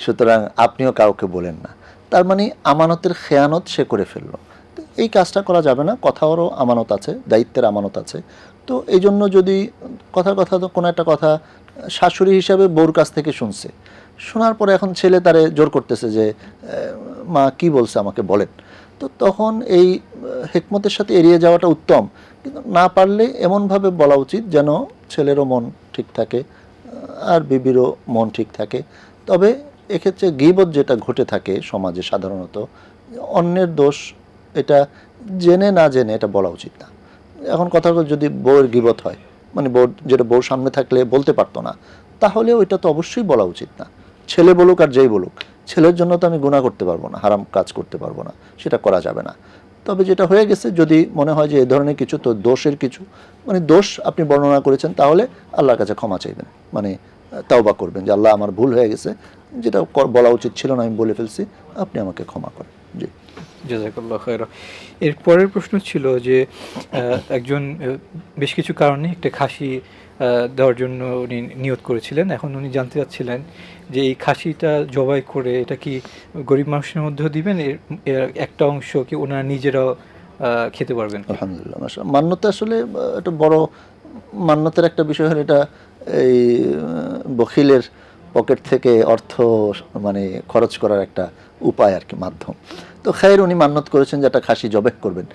সুতরাং আপনিও কাউকে বলেন না, তার মানে আমানতের খেয়ানত সে করে ফেললো। তো এই কাজটা করা যাবে না, কথারও আমানত আছে, দায়িত্বের আমানত আছে। তো এই জন্য যদি কথার কথা তো কোনো একটা কথা শাশুড়ি হিসাবে বউর কাছ থেকে শুনছে, শোনার পরে এখন ছেলে তারে জোর করতেছে যে মা কি বলছে আমাকে বলেন। তো তখন এই হিকমতের সাথে এড়িয়ে যাওয়াটা উত্তম, কিন্তু না পারলে এমনভাবে বলা উচিত যেন ছেলেরও মন ঠিক থাকে আর বিবিরও মন ঠিক থাকে। তবে এক্ষেত্রে গীবত যেটা ঘটে থাকে সমাজে সাধারণত, অন্যের দোষ এটা জেনে না জেনে এটা বলা উচিত না। এখন কথা হলো যদি বউয়ের গীবত হয়, মানে বউ যেটা বউর সামনে থাকলে বলতে পারতো না, তাহলে ওইটা তো অবশ্যই বলা উচিত না। ছেলে বলুক আর যেই বলুক, ছেলের জন্য তো আমি গুনাহ করতে পারবো না, হারাম কাজ করতে পারবো না, সেটা করা যাবে না। তবে যেটা হয়ে গেছে, যদি মনে হয় যে এ ধরনের কিছু, তো দোষের কিছু মানে দোষ আপনি বর্ণনা করেছেন, তাহলে আল্লাহর কাছে ক্ষমা চাইবেন, মানে তাওবা করবেন যে আল্লাহ আমার ভুল হয়ে গেছে, যেটা বলা উচিত ছিল না আমি বলে ফেলছি, আপনি আমাকে ক্ষমা করেন। জি, জাযাকাল্লাহ খায়রা। এর পরের প্রশ্ন ছিল যে একজন বেশ কিছু কারণে একটা খাসি দেওয়ার জন্য উনি নিয়ত করেছিলেন। এখন উনি জানতে চাচ্ছিলেন যে এই খাসিটা জবাই করে এটা কি গরিব মানুষের মধ্যেও দিবেন, এর একটা অংশ কি ওনারা নিজেরাও খেতে পারবেন? আলহামদুলিল্লাহ, মাশাআল্লাহ। মান্যতা আসলে একটা বড় মান্যতের একটা বিষয় হলো এটা এই বখিলের পকেট থেকে অর্থ মানে খরচ করার একটা উপায় আর কি, মাধ্যম। তো খায়ের উনি মান্যত করেছেন যে একটা খাসি জবাই করবেন।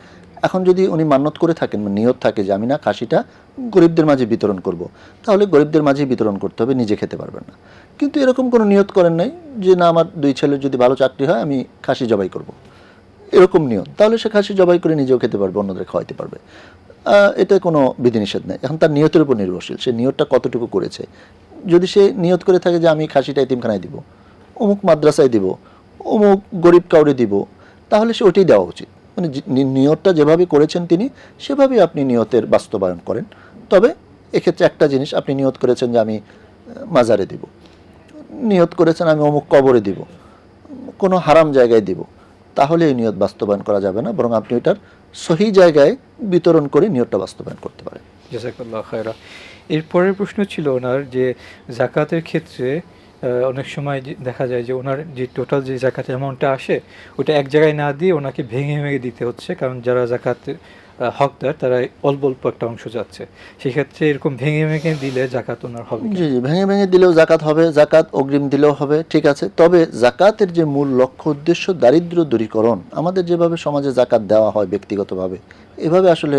এখন যদি উনি মান্যত করে থাকেন, নিয়ত থাকে যে আমি না খাসিটা গরিবদের মাঝে বিতরণ করব, তাহলে গরিবদের মাঝেই বিতরণ করতে হবে, নিজে খেতে পারবেন না। কিন্তু এরকম কোনো নিয়ত করেন নাই যে না আমার 2 ছেলের যদি ভালো চাকরি হয় আমি খাসি জবাই করব, এরকম নিয়ত, তাহলে সে খাসি জবাই করে নিজেও খেতে পারবে, অন্যদের খাওয়াইতে পারবে, এতে কোনো বিধিনিষেধ নেই। এখন তার নিয়তের উপর নির্ভরশীল, সে নিয়তটা কতটুকু করেছে। যদি সে নিয়ত করে থাকে যে আমি খাসিটা এতিমখানায় দিব, অমুক মাদ্রাসায় দিব, অমুক গরিব কাউরে দিব, তাহলে সে ওইটাই দেওয়া উচিত। মানে নিয়তটা যেভাবে করেছেন তিনি, সেভাবেই আপনি নিয়তের বাস্তবায়ন করেন। তবে এক্ষেত্রে একটা জিনিস, আপনি নিয়ত করেছেন যে আমি মাজারে দিব, নিয়ত করেছেন আমি অমুক কবরে দিব, কোনো হারাম জায়গায় দিব, তাহলে এই নিয়ত বাস্তবায়ন করা যাবে না, বরং আপনি ওইটার সহি জায়গায় বিতরণ করে নিয়তটা বাস্তবায়ন করতে পারেন। জাযাকাল্লাহ খায়রা। এর পরের প্রশ্ন ছিল ওনার যে জাকাতের ক্ষেত্রে অনেক সময় দেখা যায় যে ওনার যে টোটাল যে জাকাতের অ্যামাউন্টটা আসে ওটা এক জায়গায় না দিয়ে ওনাকে ভেঙে ভেঙে দিতে হচ্ছে, কারণ যারা জাকাতের হকদার তারা অল্প অল্প একটা অংশ যাচ্ছে। সেক্ষেত্রে এরকম ভেঙে ভেঙে দিলে জাকাত ওনার হবে? জি জি, ভেঙে ভেঙে দিলেও জাকাত হবে, জাকাত অগ্রিম দিলেও হবে, ঠিক আছে। তবে জাকাতের যে মূল লক্ষ্য উদ্দেশ্য দারিদ্র্য দূরীকরণ, আমাদের যেভাবে সমাজে জাকাত দেওয়া হয় ব্যক্তিগতভাবে, এভাবে আসলে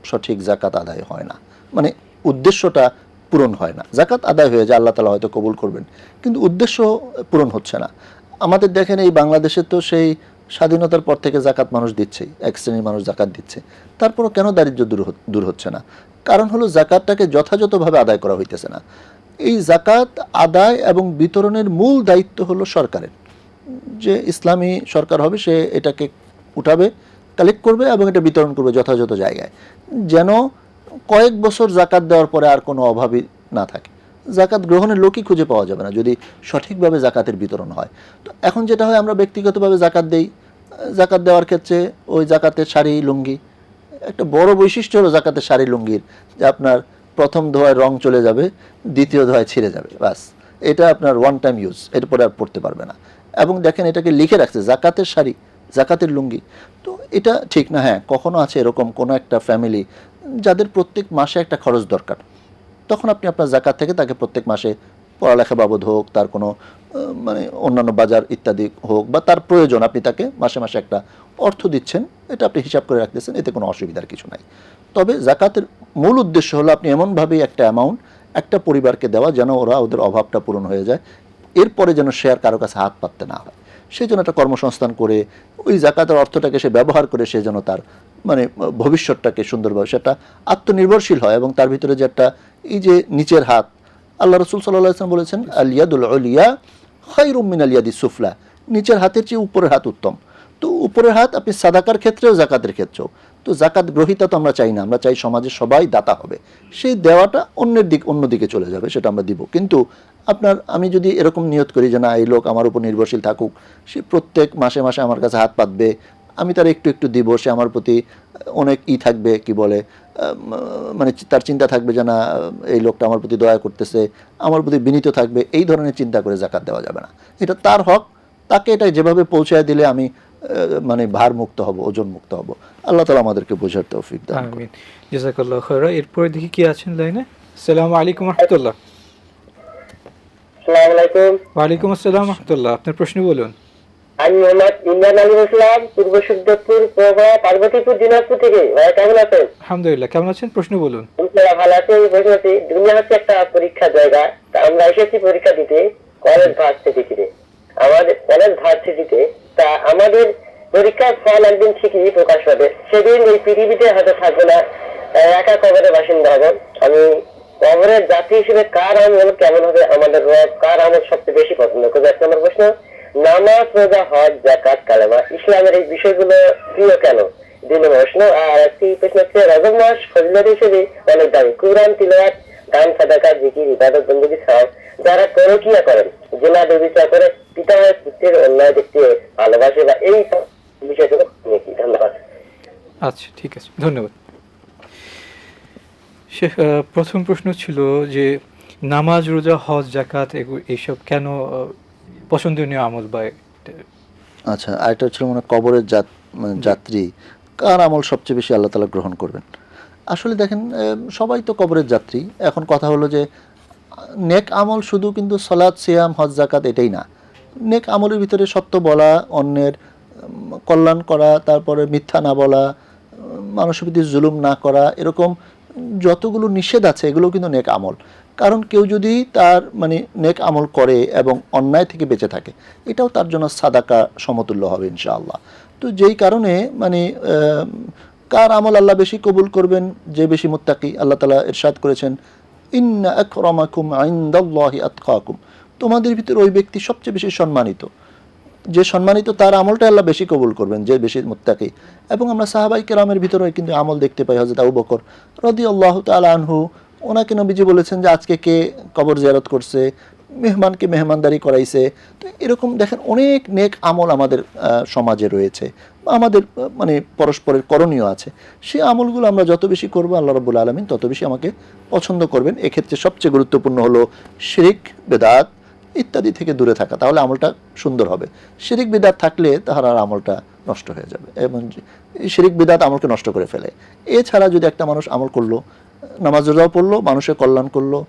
সঠিক জাকাত আদায় হয় না, মানে উদ্দেশ্যটা পূরণ হয় না। জাকাত আদায় হয়ে যায়, আল্লাহ তাআলা হয়তো কবুল করবেন, কিন্তু উদ্দেশ্য পূরণ হচ্ছে না। আমাদের দেখেন এই বাংলাদেশে তো সেই স্বাধীনতার পর থেকে জাকাত মানুষ দিচ্ছেই, এক শ্রেণীর মানুষ জাকাত দিচ্ছে, তারপরও কেন দারিদ্র্য দূর হচ্ছে না? কারণ হলো জাকাতটাকে যথাযথভাবে আদায় করা হইতেছে না। এই জাকাত আদায় এবং বিতরণের মূল দায়িত্ব হলো সরকারের, যে ইসলামী সরকার হবে সে এটাকে উঠাবে, কালেক্ট করবে এবং এটা বিতরণ করবে যথাযথ জায়গায়, যেন কয়েক বছর জাকাত দেওয়ার পরে আর কোনো অভাবী না থাকে। জাকাত গ্রহণের লোকই খুঁজে পাওয়া যাবে না যদি সঠিকভাবে জাকাতের বিতরণ হয়। তো এখন যেটা হয়, আমরা ব্যক্তিগতভাবে জাকাত দেই, জাকাত দেওয়ার ক্ষেত্রে ওই জাকাতের শাড়ি লুঙ্গি, একটা বড় বৈশিষ্ট্য হলো জাকাতের শাড়ি লুঙ্গির যে আপনার প্রথম ধোয়ায় রং চলে যাবে, দ্বিতীয় ধোয়ায় ছিঁড়ে যাবে, বাস, এটা আপনার ওয়ান টাইম ইউজ, এরপরে আর পড়তে পারবে না। এবং দেখেন এটাকে লিখে রাখছে জাকাতের শাড়ি, জাকাতের লুঙ্গি। তো এটা ঠিক না। হ্যাঁ, কখনো আছে এরকম কোনো একটা ফ্যামিলি যাদের প্রত্যেক মাসে একটা খরচ দরকার, তখন আপনি আপনার জাকাত থেকে তাকে প্রত্যেক মাসে পড়ালেখা বাবদ হোক, তার কোনো মানে অন্যান্য বাজার ইত্যাদি হোক, বা তার প্রয়োজন, আপনি তাকে মাসে মাসে একটা অর্থ দিচ্ছেন, এটা আপনি হিসাব করে রাখতেছেন, এতে কোনো অসুবিধার কিছু নাই। তবে জাকাতের মূল উদ্দেশ্য হলো আপনি এমনভাবেই একটা অ্যামাউন্ট একটা পরিবারকে দেওয়া যেন ওরা ওদের অভাবটা পূরণ হয়ে যায়, এরপরে যেন সে আর কারো কাছে হাত পাততে না হয়। সেই জন্য একটা কর্মসংস্থান করে ওই জাকাতের অর্থটাকে সে ব্যবহার করে সে যেন তার মানে ভবিষ্যৎটাকে সুন্দরভাবে সেটা আত্মনির্ভরশীল হয়। এবং তার ভিতরে যে একটা এই যে নিচের হাত, আল্লাহ রাসূল সাল্লাল্লাহু আলাইহি ওয়াসাল্লাম বলেছেন আল ইয়াদুল উলিয়া খায়রুম মিনাল ইয়াদিস সুফলা, নিচের হাতের চেয়ে উপরের হাত উত্তম। তো উপরের হাত আপনি সাদাকার ক্ষেত্রেও জাকাতের ক্ষেত্রেও, তো জাকাত গ্রহীতা তো আমরা চাই না, আমরা চাই সমাজে সবাই দাতা হবে, সেই দেওয়াটা অন্যদিকে চলে যাবে, সেটা আমরা দিব। কিন্তু আমি যদি এরকম নিয়ত করি যে না এই লোক আমার উপর নির্ভরশীল থাকুক, সে প্রত্যেক মাসে মাসে আমার কাছে হাত পাতবে, আমি তার একটু একটু দিব, সে আমার প্রতি অনেক থাকবে, কি বলে মানে তার চিন্তা থাকবে যে না এই লোকটা আমার প্রতি দয়া করতেছে, আমার প্রতি বিনীত থাকবে, এই ধরনের চিন্তা করে জাকাত দেওয়া যাবে না। এটা তার হক, তাকে এটা যেভাবে পৌঁছায় দিলে আমি মানে ভার মুক্ত হব, ওজন মুক্ত হব। আল্লাহ তাআলা আমাদেরকে বোঝার তৌফিক দান করুন। আমিন, জাযাকাল্লাহু খায়রা। এরপরে দেখি কি আছেন লাইনে। আসসালামু আলাইকুম ওয়া রাহমাতুল্লাহ। আসসালামু আলাইকুম। ওয়ালাইকুম আসসালাম রহমতুল্লাহ, আপনার প্রশ্ন বলুন। আমি মোহাম্মদ ইমরান আলী ইসলাম, পূর্ব সুন্দরপুর, পার্বতীপুর, দিনাজপুর থেকে। ভাই কেমন আছেন? আলহামদুলিল্লাহ, কেমন আছেন? প্রশ্ন বলুন। ইনশাআল্লাহ ভালো আছি। বলছি দুনিয়া হচ্ছে একটা পরীক্ষা জায়গা। তা আমরা এসেছি পরীক্ষা দিতে কলেজ ভার্সিটিতে। আমাদের কলেজ ভার্সিটিতে তা আমাদের পরীক্ষার ফল একদিন ঠিকই প্রকাশ হবে। সেদিন এই পৃথিবীতে হয়তো থাকবো না, একা কবরের বাসিন্দা হব। আমি কবরের জাতি হিসেবে কার আমল কেমন হবে, আমাদের রব কার আমল সবচেয়ে বেশি পছন্দ করবে? এক নম্বর প্রশ্ন। নামাজ, রোজা, হজ, যাকাত, কালেমা, ইসলামের এই বিষয়গুলো প্রিয় কেন? দুই নম্বর প্রশ্ন। আর একটি প্রশ্ন হচ্ছে, রজব মাস ফজিলত হিসেবে অনেক দামি। কুরআন তিলাওয়াত, দান, সাদাকা, জিকির, ইবাদত, বন্দেগী ছাড়াও যারা পরকীয়া করেন, জিনা, ব্যভিচার করে, পিতা হয় পুত্রের অন্যায় দেখতে ভালোবাসে, বা এই বিষয়গুলো কি? ধন্যবাদ। আচ্ছা, ঠিক আছে, ধন্যবাদ। শেখ, প্রথম প্রশ্ন ছিল যে নামাজ, রোজা, হজ, জাকাত এইসব কেন পছন্দনীয় আমল বা আচ্ছা, আরেকটা হচ্ছিল মানে কবরের যাত্রী কার আমল সবচেয়ে বেশি আল্লাহ তাআলা গ্রহণ করবেন। আসলে দেখেন, সবাই তো কবরের যাত্রী। এখন কথা হলো যে নেক আমল শুধু কিন্তু সালাত, সিয়াম, হজ, যাকাত এটাই না। নেক আমলের ভিতরে সত্য বলা, অন্যের কল্যাণ করা, তারপরে মিথ্যা না বলা, মানুষের প্রতি জুলুম না করা, এরকম যতগুলো নিষেধ আছে এগুলো কিন্তু নেক আমল। কারণ কেউ যদি তার মানে নেক আমল করে এবং অন্যায় থেকে বেঁচে থাকে, এটাও তার জন্য সাদাকা সমতুল্য হবে ইনশাআল্লাহ। তো যেই কারণে মানে কার আমল আল্লাহ বেশি কবুল করবেন, যে বেশি মুত্তাকি। আল্লাহ তাআলা ইরশাদ করেছেন, ইন্না আকরামাকুম ইনদাল্লাহি আতকাকুম, তোমাদের ভিতরে ওই ব্যক্তি সবচেয়ে বেশি সম্মানিত, যে সম্মানিত তার আমলটা আল্লাহ বেশি কবুল করবেন, যে বেশি মুত্তাকি। এবং আমরা সাহাবাই কেরামের ভিতরে কিন্তু আমল দেখতে পাই। হযরত আবু বকর রাদিয়াল্লাহু তাআলা আনহু, ওনাকে নবীজি বলেছেন যে আজকে কে কবর জিয়ারত করছে, মেহমানকে মেহমানদারি করাইছে। তো এরকম দেখেন অনেক নেক আমল আমাদের সমাজে রয়েছে, আমাদের মানে পরস্পরের করণীয় আছে। সেই আমলগুলো আমরা যত বেশি করবো আল্লাহ রাব্বুল আলামিন তত বেশি আমাকে পছন্দ করবেন। এক্ষেত্রে সবচেয়ে গুরুত্বপূর্ণ হলো শিরিক, বেদাত ইত্যাদি থেকে দূরে থাকা, তাহলে আমলটা সুন্দর হবে। শিরিক বিদাত থাকলে তাহার আর আমলটা নষ্ট হয়ে যাবে, এবং শিরিক বিদাত আমলকে নষ্ট করে ফেলে। এছাড়া যদি একটা মানুষ আমল করলো, নামাজ রোজাও পড়লো, মানুষের কল্যাণ করলো,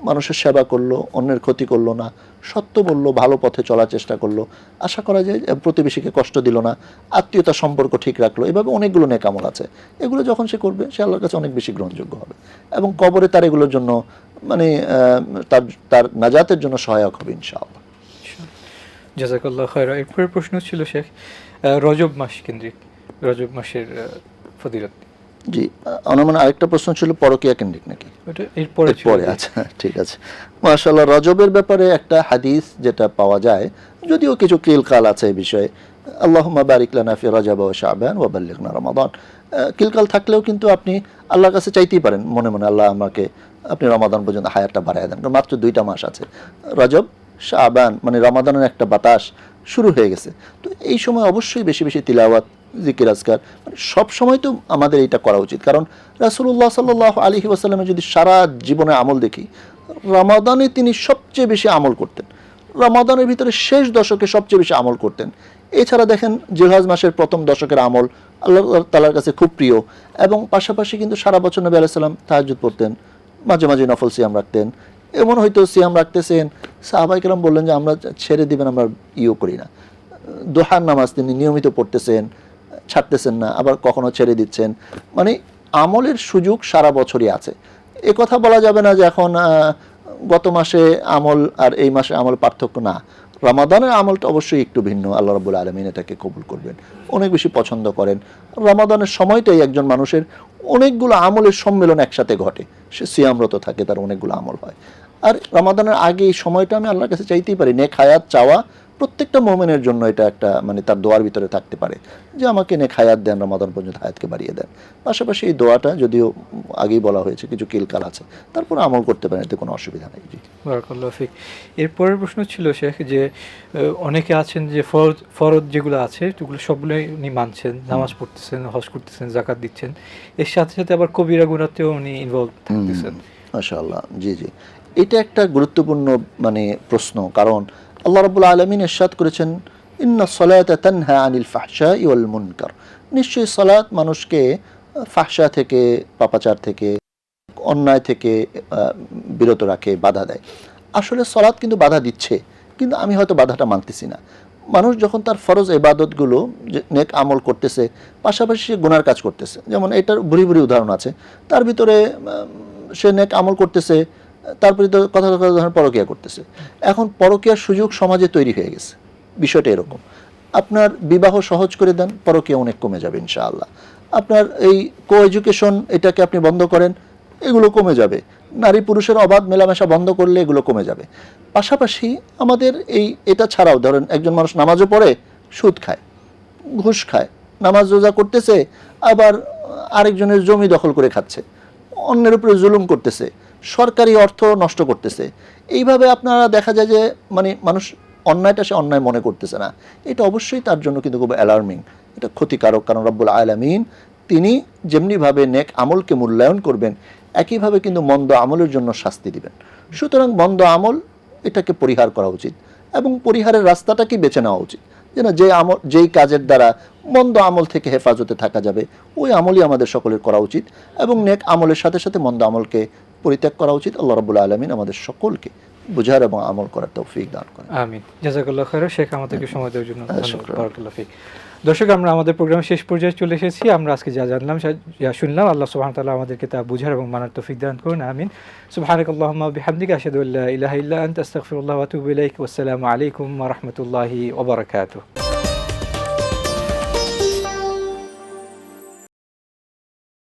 মানুষের সেবা করলো, অন্যের ক্ষতি করলো না, সত্য বললো, ভালো পথে চলার চেষ্টা করলো, আশা করা যায় প্রতিবেশীকে কষ্ট দিল না, আত্মীয়তার সম্পর্ক ঠিক রাখলো, এভাবে অনেকগুলো নেক আমল আছে। এগুলো যখন সে করবে সে আল্লাহর কাছে অনেক বেশি গ্রহণযোগ্য হবে, এবং কবরে তার এগুলোর জন্য মানে তার নাজাতের জন্য সহায়ক হবে ইনশাআল্লাহ। জাযাকাল্লাহু খায়রা। এরপরের প্রশ্ন ছিল শেখ, রজব মাস কেন্দ্রিক, রজব মাসের ফজিলত। জি, আমার মনে আরেকটা প্রশ্ন ছিল পরকীয়া কেন্দ্রিক নাকি? ওটা এরপরে ছিল। আচ্ছা, ঠিক আছে। মাশাআল্লাহ, রজবের ব্যাপারে একটা হাদিস যেটা পাওয়া যায়, যদিও কিছু কিলকাল আছে এই বিষয়ে, আল্লাহুম্মা বারিক লানা ফি রজব ওয়া শাবান ওয়া বাল্লিগনা রমাদান। কিলকাল থাকলেও কিন্তু আপনি আল্লাহর কাছে চাইতেই পারেন মনে মনে, আল্লাহ আমাকে আপনি রমাদান পর্যন্ত হায়াতটা বাড়ায় দেন। কারণ মাত্র 2টা মাস আছে, রজব, শাবান, মানে রমাদানের একটা বাতাস শুরু হয়ে গেছে। তো এই সময় অবশ্যই বেশি বেশি তিলাওয়াত, জিকির, আজকার, মানে সব সময় তো আমাদের এটা করা উচিত। কারণ রাসূলুল্লাহ সাল্লাল্লাহু আলাইহি ওয়াসাল্লামের যদি সারা জীবনে আমল দেখি, রমাদানে তিনি সবচেয়ে বেশি আমল করতেন, রমাদানের ভিতরে শেষ দশকে সবচেয়ে বেশি আমল করতেন। এছাড়া দেখেন জিলহজ মাসের প্রথম দশকের আমল আল্লাহ তাআলার কাছে খুব প্রিয়, এবং পাশাপাশি কিন্তু সারা বছর নবী আলাইহিস সালাম তাহাজ্জুদ পড়তেন, মাঝে মাঝে নফল সিয়াম রাখতেন। এমন হয়তো সিয়াম রাখতেছেন, সাহাবায়ে কেরাম বললেন যে আমরা ছেড়ে দিবেন, আমরা করি না। দোহার নামাজ তিনি নিয়মিত পড়তেছেন, ছাড়তেছেন না, আবার কখনো ছেড়ে দিচ্ছেন। মানে আমলের সুযোগ সারা বছরই আছে। এ কথা বলা যাবে না যে এখন গত মাসে আমল আর এই মাসে আমল পার্থক্য না। রমাদানের আমলটা অবশ্যই একটু ভিন্ন, আল্লাহ রাব্বুল আলামিন এটাকে কবুল করবেন, অনেক বেশি পছন্দ করেন। রমাদানের সময়টাই একজন মানুষের অনেকগুলো আমলের সম্মেলন একসাথে ঘটে, সে সিয়ামরত থাকে, তার অনেকগুলো আমল হয়। আর রমাদানের আগে এই সময়টা আমি আল্লাহর কাছে চাইতেই পারি। নেক হায়াত চাওয়া প্রত্যেকটা মুমিনের জন্য এটা একটা মানে তার দোয়ার ভিতরে থাকতে পারে যে আমাকে নেক হায়াত দেন, রমাদান পর্যন্ত হায়াতকে বাড়িয়ে দেন। পাশাপাশি এই দোয়াটা যদিও আগেই বলা হয়েছে কিছু কিলকাল আছে, তারপর আমল করতে পারেন, এতে কোনো অসুবিধা নেই। জি, বারাকাল্লাহু ফিক। এরপরের প্রশ্ন ছিল শেখ যে অনেকে আছেন যে ফরজ যেগুলো আছে সেগুলো সবগুলোই উনি মানছেন, নামাজ পড়তেছেন, হজ করতেছেন, জাকাত দিচ্ছেন, এর সাথে সাথে আবার কবিরা গুনাহতেও উনি ইনভলভ থাকতেছেন। মাশাআল্লাহ, জি জি, এটা একটা গুরুত্বপূর্ণ মানে প্রশ্ন। কারণ আল্লাহ রাব্বুল আলামিন ইরশাদ করেছেন, ইন্নাস সালাতা তানহা আনিল ফাহশাই ওয়াল মুনকার, নিশ্চয়ই সালাত মানুষকে ফাহশা থেকে, পাপাচার থেকে, অন্যায় থেকে বিরত রাখে, বাধা দেয়। আসলে সলাৎ কিন্তু বাধা দিচ্ছে, কিন্তু আমি হয়তো বাধাটা মানতেছি না। মানুষ যখন তার ফরজ ইবাদতগুলো যে নেক আমল করতেছে, পাশাপাশি সে গুনার কাজ করতেছে, যেমন এটার ভুরি ভুরি উদাহরণ আছে, তার ভিতরে সে নেক আমল করতেছে, তারপরে তো কথা কথা ধরনের পরকীয়া করতেছে। এখন পরকীয়ার সুযোগ সমাজে তৈরি হয়ে গেছে, বিষয়টা এরকম। আপনার বিবাহ সহজ করে দেন, পরকীয়া অনেক কমে যাবে ইনশাআল্লাহ। আপনার এই কো এডুকেশন এটাকে আপনি বন্ধ করেন, এগুলো কমে যাবে। নারী পুরুষের অবাধ মেলামেশা বন্ধ করলে এগুলো কমে যাবে। পাশাপাশি আমাদের এটা ছাড়াও ধরেন একজন মানুষ নামাজও পড়ে, সুদ খায়, ঘুষ খায়, নামাজ রোজা করতেছে, আবার আরেকজনের জমি দখল করে খাচ্ছে, অন্যের উপরে জুলুম করতেছে, সরকারি অর্থ নষ্ট করতেছে। এইভাবে আপনারা দেখা যায় যে মানে মানুষ অন্যায়টা সে অন্যায় মনে করতেছে না। এটা অবশ্যই তার জন্য কিন্তু খুব অ্যালার্মিং, এটা ক্ষতিকারক। কারণ রব্বুল আলামিন তিনি যেমনিভাবে নেক আমলকে মূল্যায়ন করবেন, একইভাবে কিন্তু মন্দ আমলের জন্য শাস্তি দিবেন। সুতরাং মন্দ আমল এটাকে পরিহার করা উচিত এবং পরিহারের রাস্তাটাকে বেছে নেওয়া উচিত, যেন যেই কাজের দ্বারা মন্দ আমল থেকে হেফাজতে থাকা যাবে ওই আমলই আমাদের সকলের করা উচিত এবং নেক আমলের সাথে সাথে মন্দ আমলকে পরিত্যাগ করা উচিত। আল্লাহ রাব্বুল আলামিন আমাদের সকলকে বুঝার এবং আমল করার তৌফিক দান করেন। আমিন। জাযাকাল্লাহু খাইরান শেখ, আমাদেরকে সময় দেওয়ার জন্য ধন্যবাদ। বারাকাল্লাহু ফিক। দর্শক, আমরা আমাদের প্রোগ্রামের শেষ পর্যায়ে চলে এসেছি। আমরা আজকে যা জানলাম যা শুনলাম, আল্লাহ সুবহানাহু ওয়া তাআলা আমাদেরকে তা বুঝার এবং মানার তৌফিক দান করুন। আমিন। সুবহানাকাল্লাহুম্মা ওয়া বিহামদিকা আশহাদু আল্লা ইলাহা ইল্লা আনতা আস্তাগফিরুল্লাহ ওয়া আতুবু ইলাইক। ওয়াসসালামু আলাইকুম ওয়া রাহমাতুল্লাহি ওয়া বারাকাতুহু।